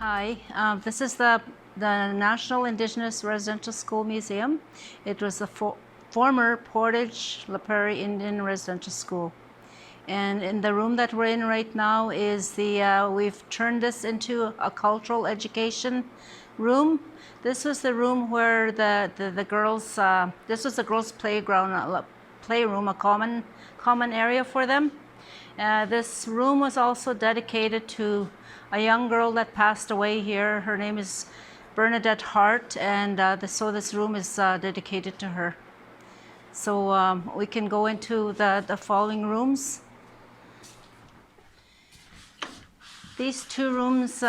Hi, this is the National Indigenous Residential School Museum. It was the former Portage la Prairie Indian Residential School. And in the room that we're in right now is we've turned this into a cultural education room. This was the room where the girls, this was the girls' playground, playroom, a common area for them. This room was also dedicated to a young girl that passed away here. Her name is Bernadette Hart, and so this room is dedicated to her. So we can go into the following rooms. These two rooms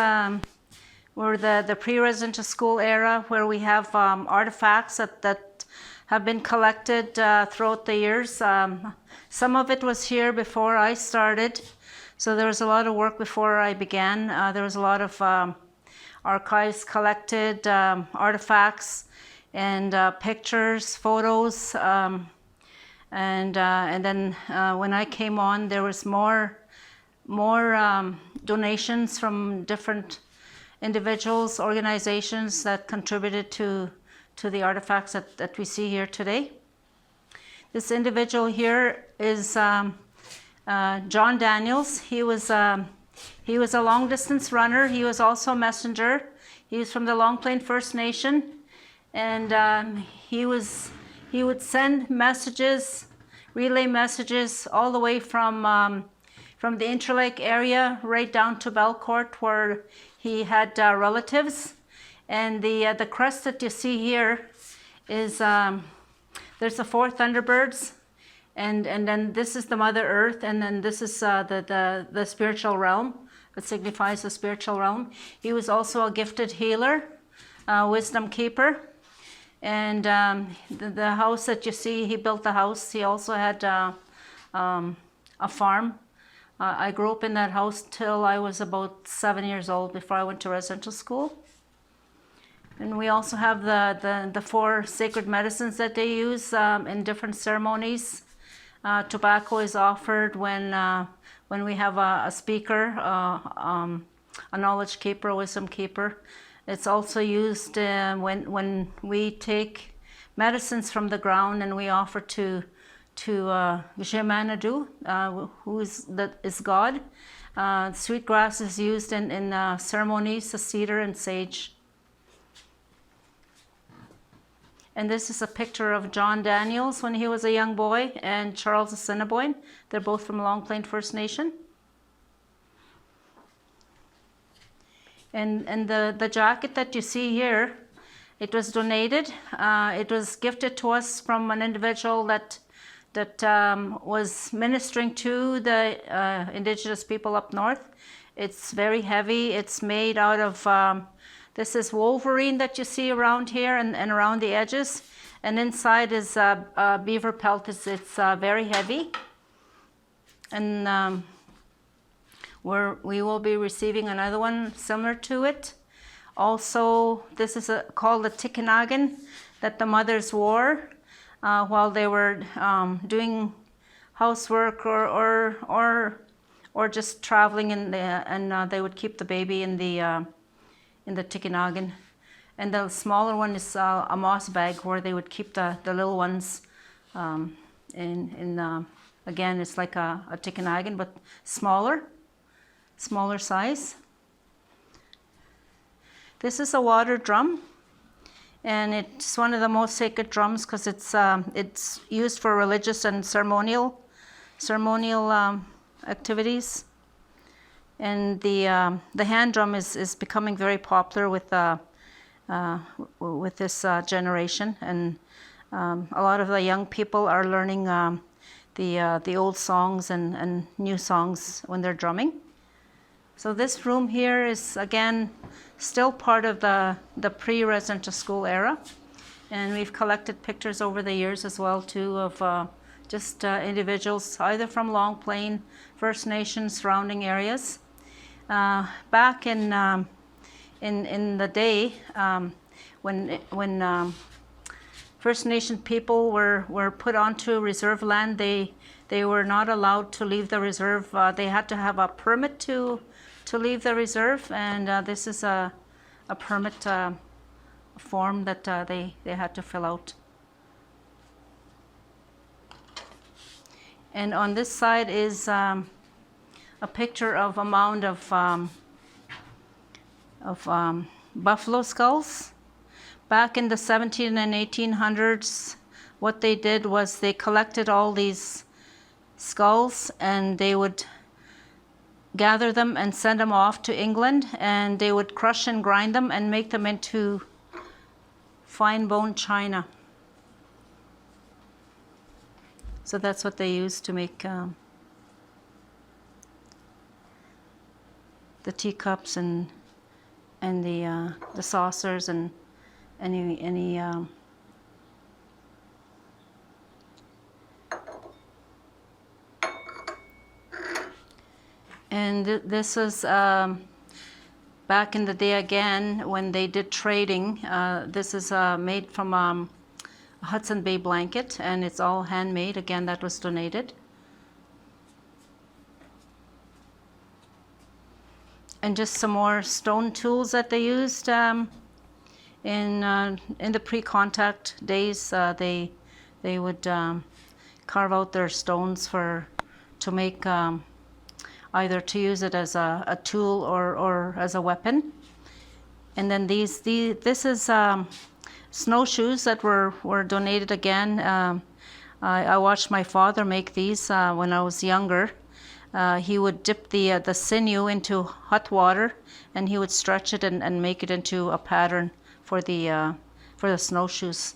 were the pre-residential school era, where we have artifacts that have been collected throughout the years. Some of it was here before I started, so there was a lot of work before I began. There was a lot of archives collected, artifacts, and pictures, photos, and then when I came on, there was more donations from different individuals, organizations that contributed to the artifacts that we see here today. This individual here is John Daniels. He was a long distance runner. He was also a messenger. He was from the Long Plain First Nation, and he would send messages, relay messages, all the way from the Interlake area right down to Belcourt, where he had relatives. And the crest that you see here is there's the four Thunderbirds, and then this is the Mother Earth, and then this is the spiritual realm that signifies the spiritual realm. He was also a gifted healer, wisdom keeper, and the house that you see, he built the house. He also had a farm. I grew up in that house till I was about 7 years old before I went to residential school. And we also have the four sacred medicines that they use in different ceremonies. Tobacco is offered when we have a speaker, a knowledge keeper, a wisdom keeper. It's also used when we take medicines from the ground and we offer to Keeshkeemaquah, who is God. Sweetgrass is used in ceremonies, the cedar and sage. And this is a picture of John Daniels when he was a young boy, and Charles Assiniboine. They're both from Long Plain First Nation. And the jacket that you see here, it was donated. It was gifted to us from an individual that was ministering to the Indigenous people up north. It's very heavy. It's made out of, this is wolverine that you see around here and around the edges. And inside is beaver pelt. It's very heavy. And we will be receiving another one similar to it. Also, this is called the Tikanagan that the mothers wore while they were doing housework or just traveling and they would keep the baby in the Tikanagan. And the smaller one is a moss bag where they would keep the little ones again, it's like a Tikanagan, but smaller size. This is a water drum, and it's one of the most sacred drums because it's used for religious and ceremonial activities. And the hand drum is becoming very popular with this generation, and a lot of the young people are learning the old songs and new songs when they're drumming. So this room here is, again, still part of the pre-residential school era. And we've collected pictures over the years as well, too, of just individuals, either from Long Plain, First Nation, surrounding areas. Back in the day, when First Nation people were put onto reserve land, they They were not allowed to leave the reserve. They had to have a permit to leave the reserve, and this is a permit form that they had to fill out. And on this side is a picture of a mound of buffalo skulls. Back in the 17 and 1800s, what they did was they collected all these skulls and they would gather them and send them off to England, and they would crush and grind them and make them into fine bone china. So that's what they used to make the teacups and the saucers and any and this was back in the day again when they did trading. This is made from a Hudson Bay blanket, and it's all handmade. Again, that was donated. And just some more stone tools that they used in the pre-contact days. They would carve out their stones to make either to use it as a tool or as a weapon. And then this is snowshoes that were donated again. I watched my father make these when I was younger. He would dip the sinew into hot water, and he would stretch it and make it into a pattern for the snowshoes.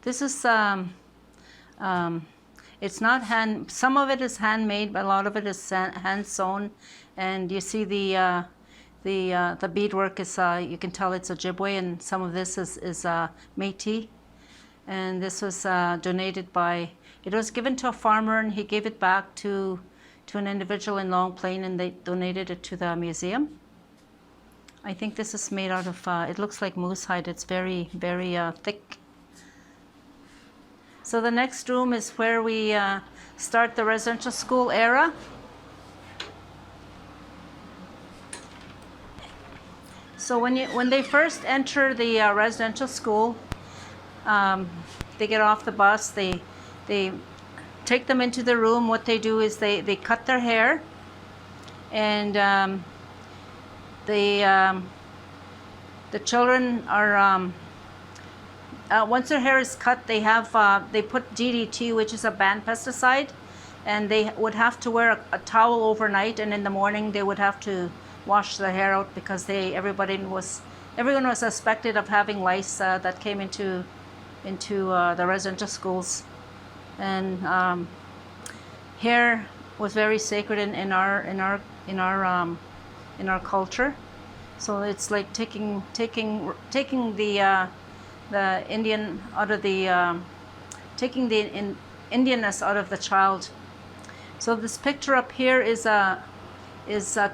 This is it's not hand. Some of it is handmade, but a lot of it is hand sewn. And you see the beadwork is you can tell it's Ojibwe, and some of this is Métis. And this was donated by. It was given to a farmer, and he gave it back to an individual in Long Plain, and they donated it to the museum. I think this is made out of. It looks like moose hide. It's very, very thick. So the next room is where we start the residential school era. So when they first enter the residential school, they get off the bus. They take them into the room. What they do is they cut their hair, and the children are. Once their hair is cut, they put DDT, which is a banned pesticide, and they would have to wear a towel overnight, and in the morning they would have to wash their hair out because everyone was suspected of having lice that came into the residential schools, and hair was very sacred in our culture. So it's like taking the Indian out of the taking the Indianness out of the child. So this picture up here is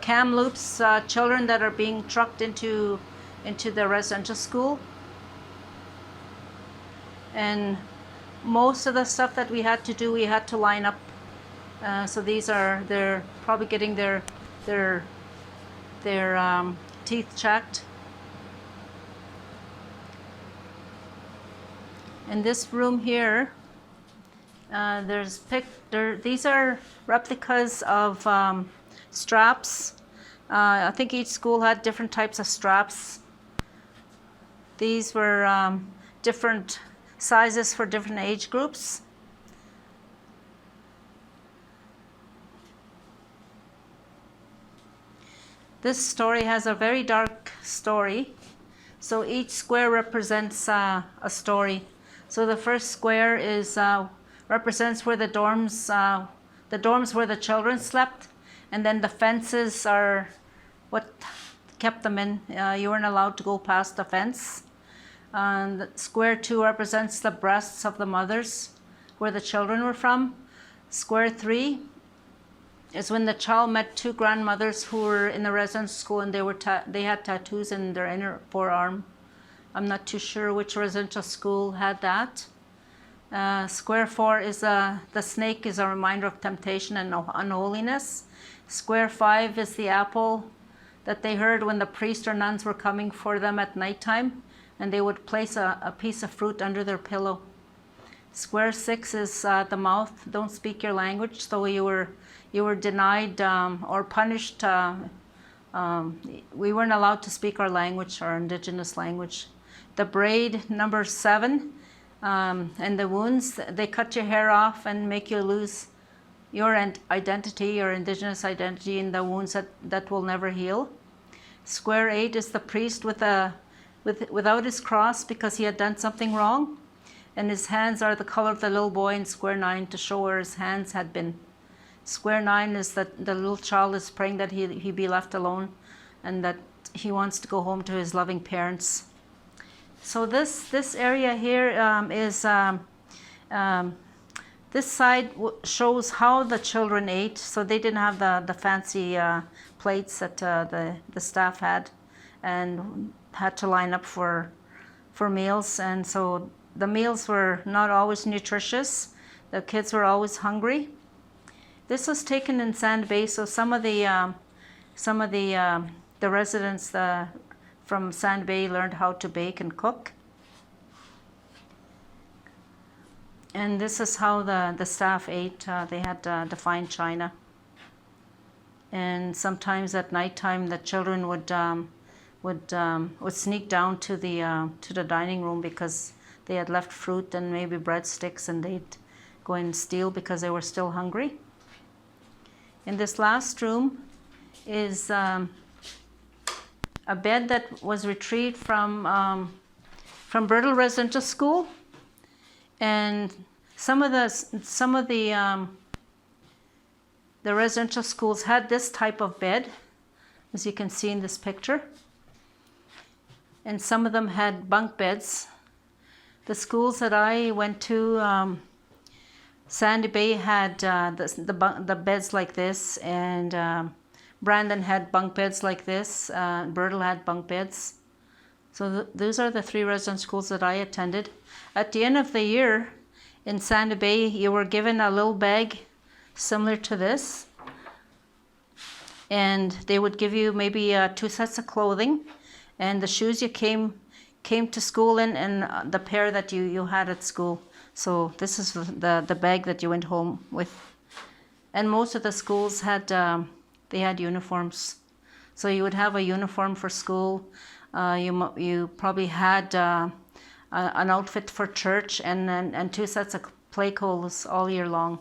Kamloops children that are being trucked into the residential school, and most of the stuff that we had to do, we had to line up. So they're probably getting their teeth checked. In this room here, these are replicas of straps. I think each school had different types of straps. These were different sizes for different age groups. This story has a very dark story. So each square represents a story. So the first square represents where the dorms where the children slept, and then the fences are what kept them in. You weren't allowed to go past the fence. And square 2 represents the breasts of the mothers, where the children were from. Square 3 is when the child met 2 grandmothers who were in the residence school, and they had tattoos in their inner forearm. I'm not too sure which residential school had that. Square 4 is the snake is a reminder of temptation and unholiness. Square 5 is the apple that they heard when the priest or nuns were coming for them at nighttime, and they would place a piece of fruit under their pillow. Square 6 is the mouth. Don't speak your language. So you were denied or punished. We weren't allowed to speak our language, our indigenous language. The braid, number 7, and the wounds, they cut your hair off and make you lose your identity, your indigenous identity, in the wounds that will never heal. Square 8 is the priest without his cross because he had done something wrong, and his hands are the color of the little boy in square 9 to show where his hands had been. Square 9 is that the little child is praying that he be left alone and that he wants to go home to his loving parents. So this area here is this side shows how the children ate. So they didn't have the fancy plates that the staff had, and had to line up for meals. And so the meals were not always nutritious. The kids were always hungry. This was taken in Sand Bay, so some of the residents from Sand Bay learned how to bake and cook. And this is how the staff ate. They had the fine china. And sometimes at nighttime, the children would sneak down to the dining room because they had left fruit and maybe breadsticks, and they'd go and steal because they were still hungry. In this last room is a bed that was retrieved from Birtle Residential School, and some of the residential schools had this type of bed, as you can see in this picture, and some of them had bunk beds. The schools that I went to, Sandy Bay had the beds like this, and Brandon had bunk beds like this. Birtle had bunk beds. So those are the 3 resident schools that I attended. At the end of the year in Sandy Bay, you were given a little bag similar to this, and they would give you maybe 2 sets of clothing, and the shoes you came to school in, and the pair that you had at school. So this is the bag that you went home with. And most of the schools had they had uniforms. So you would have a uniform for school. You probably had an outfit for church, and 2 sets of play clothes all year long.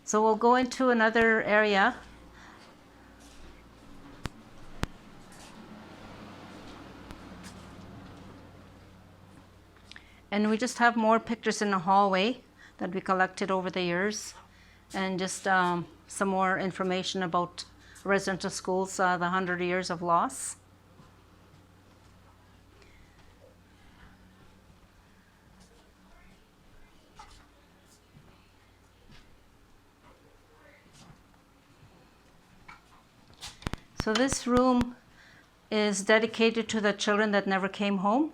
So we'll go into another area. And we just have more pictures in the hallway that we collected over the years, and just some more information about residential schools, the 100 years of loss. So this room is dedicated to the children that never came home.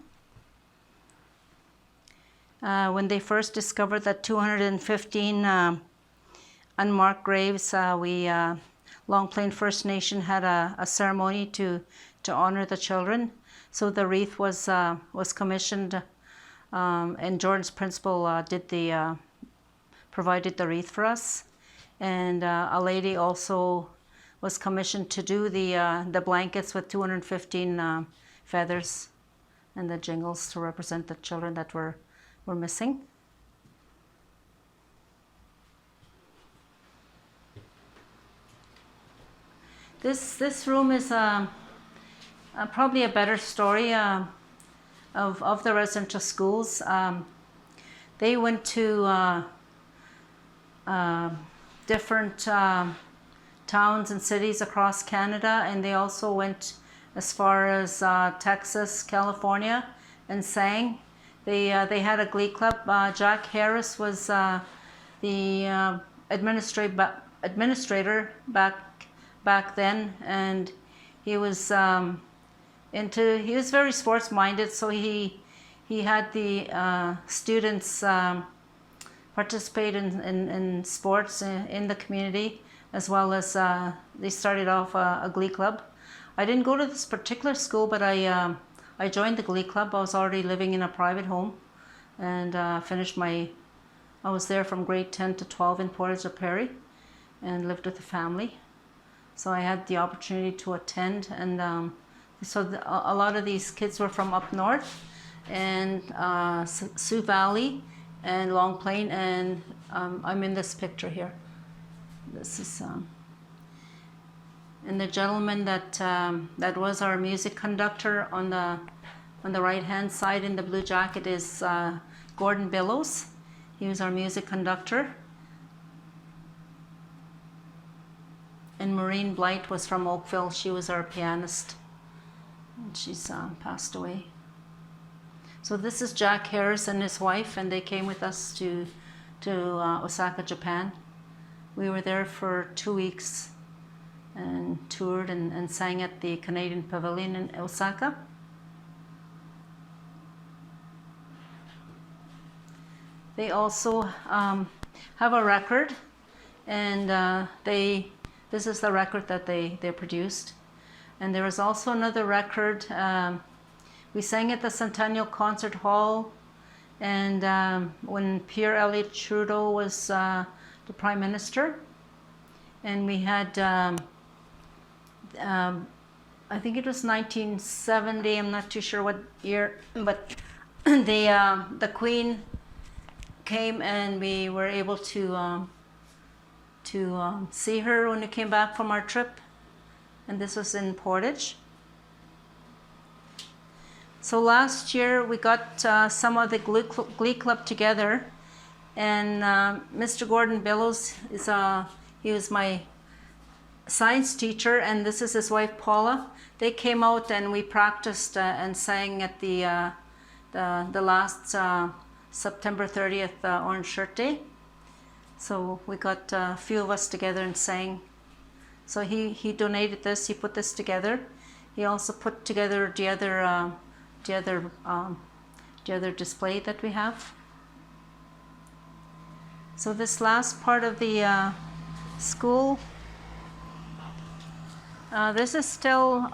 When they first discovered that 215 unmarked graves, Long Plain First Nation had a ceremony to honor the children. So the wreath was commissioned, and Jordan's principal provided the wreath for us. And a lady also was commissioned to do the blankets with 215 feathers and the jingles to represent the children that were missing. This room is probably a better story of the residential schools. They went to different towns and cities across Canada, and they also went as far as Texas, California, and sang. They had a glee club. Jack Harris was the administrator back then, and he was very sports minded. So he he had the students participate in sports in the community, as well as they started off a glee club. I didn't go to this particular school, but I joined the glee club. I was already living in a private home, and I was there from grade 10 to 12 in Portage la Prairie, and lived with the family. So I had the opportunity to attend, and a lot of these kids were from up north, and Sioux Valley, and Long Plain, and I'm in this picture here. This is, and the gentleman that was our music conductor on the right-hand side in the blue jacket is Gordon Billows. He was our music conductor. And Maureen Blight was from Oakville. She was our pianist, and she's passed away. So this is Jack Harris and his wife, and they came with us to Osaka, Japan. We were there for 2 weeks and toured and sang at the Canadian Pavilion in Osaka. They also have a record, and this is the record that they produced. And there was also another record. We sang at the Centennial Concert Hall, and when Pierre Elliott Trudeau was the Prime Minister, and we had, I think it was 1970, I'm not too sure what year, but the Queen came, and we were able to see her when we came back from our trip, and this was in Portage. So last year we got some of the glee club together, and Mr. Gordon Billows he was my science teacher, and this is his wife Paula. They came out and we practiced and sang at the last September 30th Orange Shirt Day. So we got a few of us together and sang. So he donated this. He put this together. He also put together the other display that we have. So this last part of the school, this is still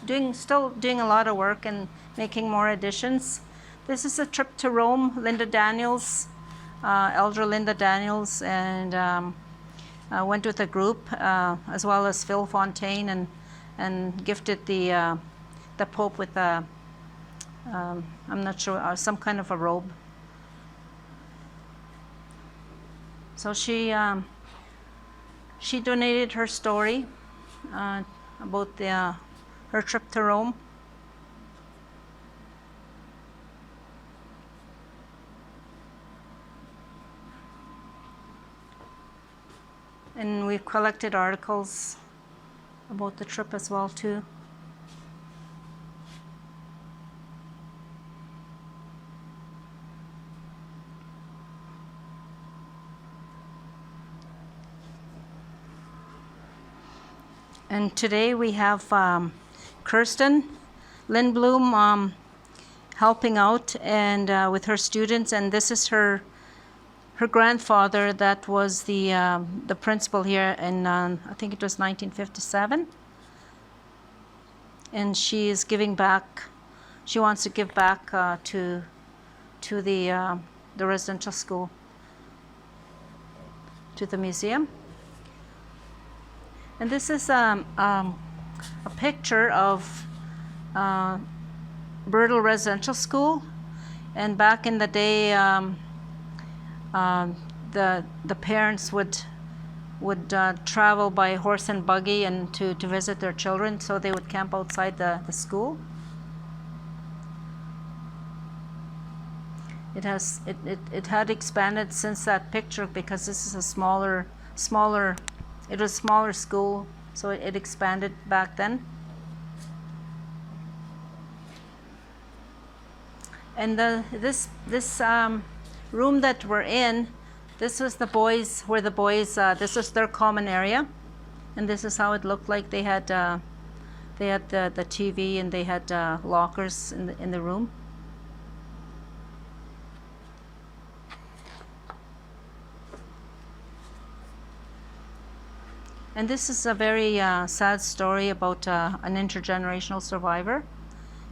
doing a lot of work and making more additions. This is a trip to Rome. Linda Daniels, Elder Linda Daniels, and I went with a group as well as Phil Fontaine, and gifted the Pope with a I'm not sure, some kind of a robe. So she donated her story about her trip to Rome. And we've collected articles about the trip as well too. And today we have Kirsten Lindblom helping out and with her students, and this is her grandfather that was the principal here in I think it was 1957, and she is giving back. She wants to give back to the residential school, to the museum. And this is a picture of Byrtle Residential School, and back in the day the parents would travel by horse and buggy and to visit their children, so they would camp outside the school. It had expanded since that picture, because this is a smaller it was a smaller school, so it expanded back then. And this room that we're in, this was the boys, this was their common area, and this is how it looked like. They had the TV, and they had lockers in the room. And this is a very sad story about an intergenerational survivor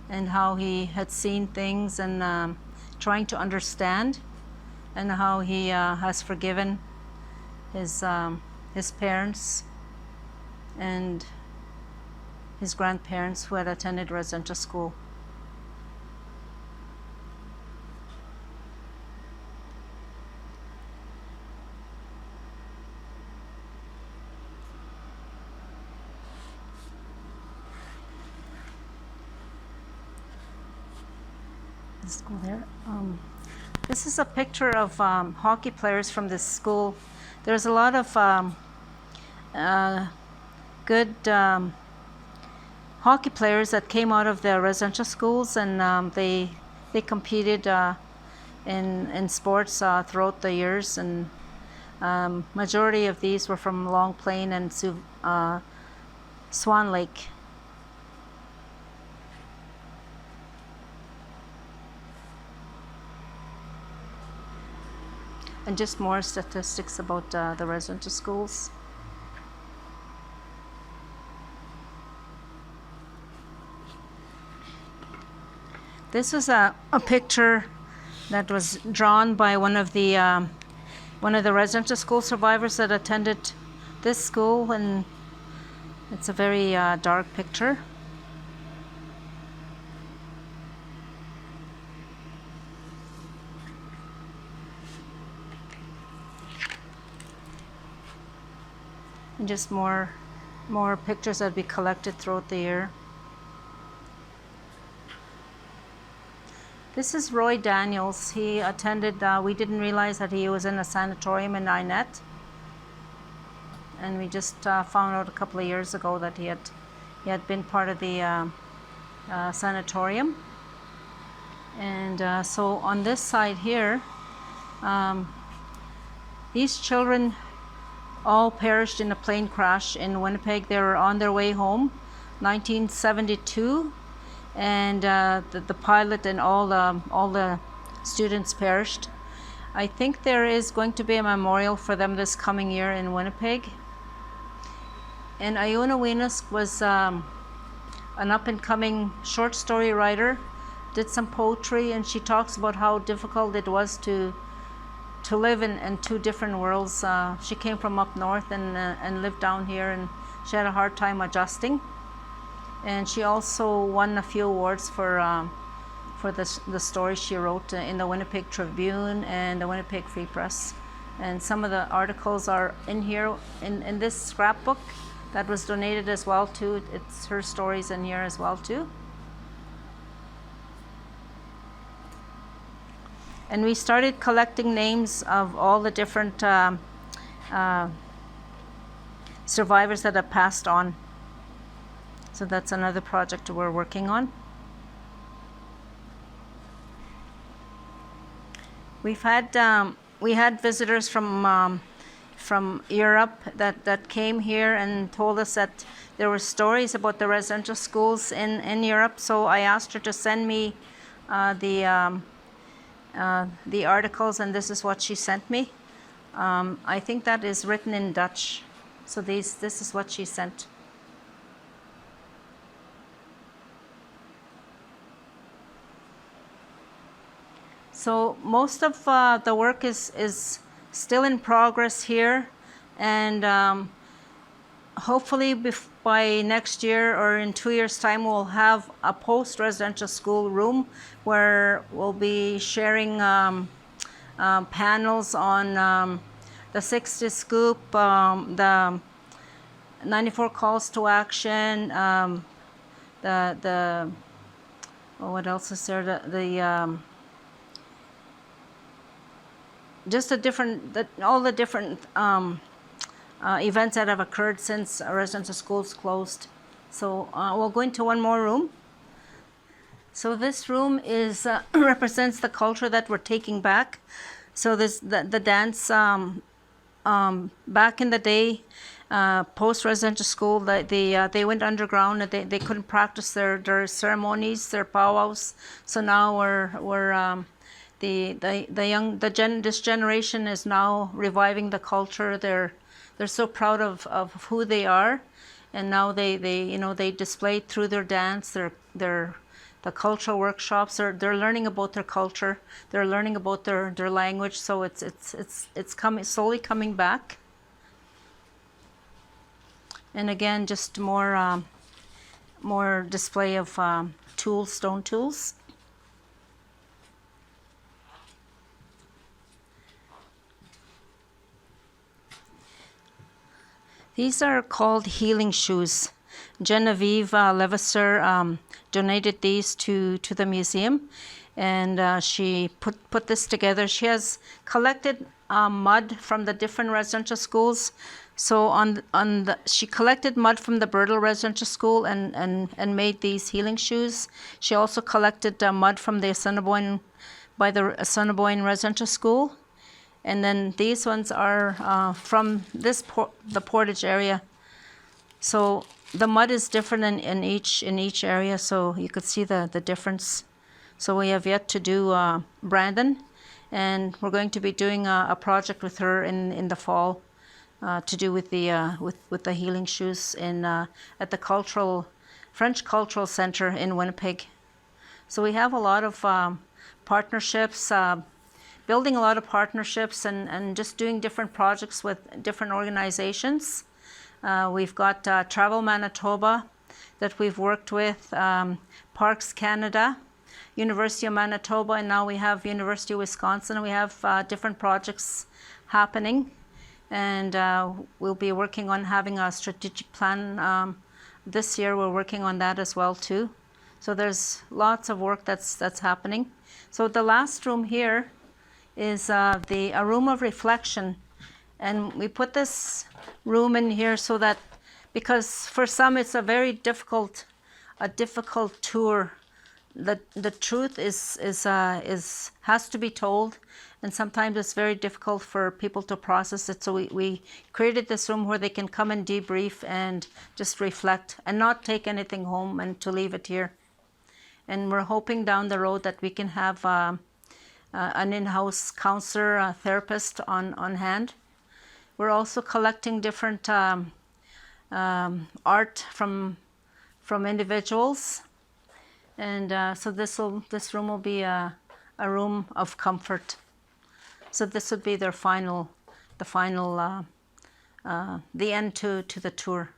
and how he had seen things and trying to understand, and how he has forgiven his parents and his grandparents who had attended residential school. Let's go there. This is a picture of hockey players from this school. There's a lot of good hockey players that came out of the residential schools, and they competed in sports throughout the years, and majority of these were from Long Plain and Swan Lake. And just more statistics about the residential schools. This was a picture that was drawn by one of the residential school survivors that attended this school, and it's a very dark picture. And just more pictures that we collected throughout the year. This is Roy Daniels. He attended, we didn't realize that he was in a sanatorium in Inett. And we just found out a couple of years ago that he had been part of the sanatorium. And so on this side here, these children all perished in a plane crash in Winnipeg. They were on their way home, 1972, and the pilot and all the students perished. I think there is going to be a memorial for them this coming year in Winnipeg. And Iona Winas was an up-and-coming short story writer, did some poetry, and she talks about how difficult it was to live in two different worlds. She came from up north and lived down here, and she had a hard time adjusting. And she also won a few awards for the stories she wrote in the Winnipeg Tribune and the Winnipeg Free Press. And some of the articles are in here in this scrapbook that was donated as well too. It's her stories in here as well too. And we started collecting names of all the different survivors that have passed on. So that's another project we're working on. We had visitors from Europe that came here and told us that there were stories about the residential schools in Europe. So I asked her to send me the articles, and this is what she sent me. I think that is written in Dutch. So this is what she sent. So most of the work is still in progress here, and hopefully by next year or in 2 years' time, we'll have a post-residential school room where we'll be sharing panels on the 60 Scoop, the 94 Calls to Action, what else is there? All the different events that have occurred since residential schools closed. So we'll go into one more room. So this room is represents the culture that we're taking back. So the dance back in the day, post-residential school, they went underground and they couldn't practice their ceremonies, their powwows. So now this generation is now reviving the culture. they're so proud of who they are, and now they display it through their dance, the cultural workshops. They're learning about their culture, they're learning about their language. So it's coming slowly coming back. And again, just more display of tools, stone tools. These are called healing shoes. Genevieve Levasseur donated these to the museum, and she put this together. She has collected mud from the different residential schools. So she collected mud from the Birtle Residential School and made these healing shoes. She also collected mud from the Assiniboine Residential School. And then these ones are from the Portage area. So the mud is different in each area, so you could see the difference. So we have yet to do Brandon, and we're going to be doing a project with her in the fall to do with the healing shoes at the French Cultural Center in Winnipeg. So we have a lot of partnerships. Building a lot of partnerships and just doing different projects with different organizations. We've got Travel Manitoba that we've worked with, Parks Canada, University of Manitoba, and now we have University of Wisconsin. We have different projects happening, and we'll be working on having a strategic plan. This year we're working on that as well too. So there's lots of work that's happening. So the last room here is a room of reflection, and we put this room in here so that, because for some it's a very difficult tour. The truth has to be told, and sometimes it's very difficult for people to process it. So we created this room where they can come and debrief and just reflect and not take anything home and to leave it here. And we're hoping down the road that we can have an in-house counselor, a therapist on hand. We're also collecting different art from individuals, and so this room will be a room of comfort. So this would be the end to the tour.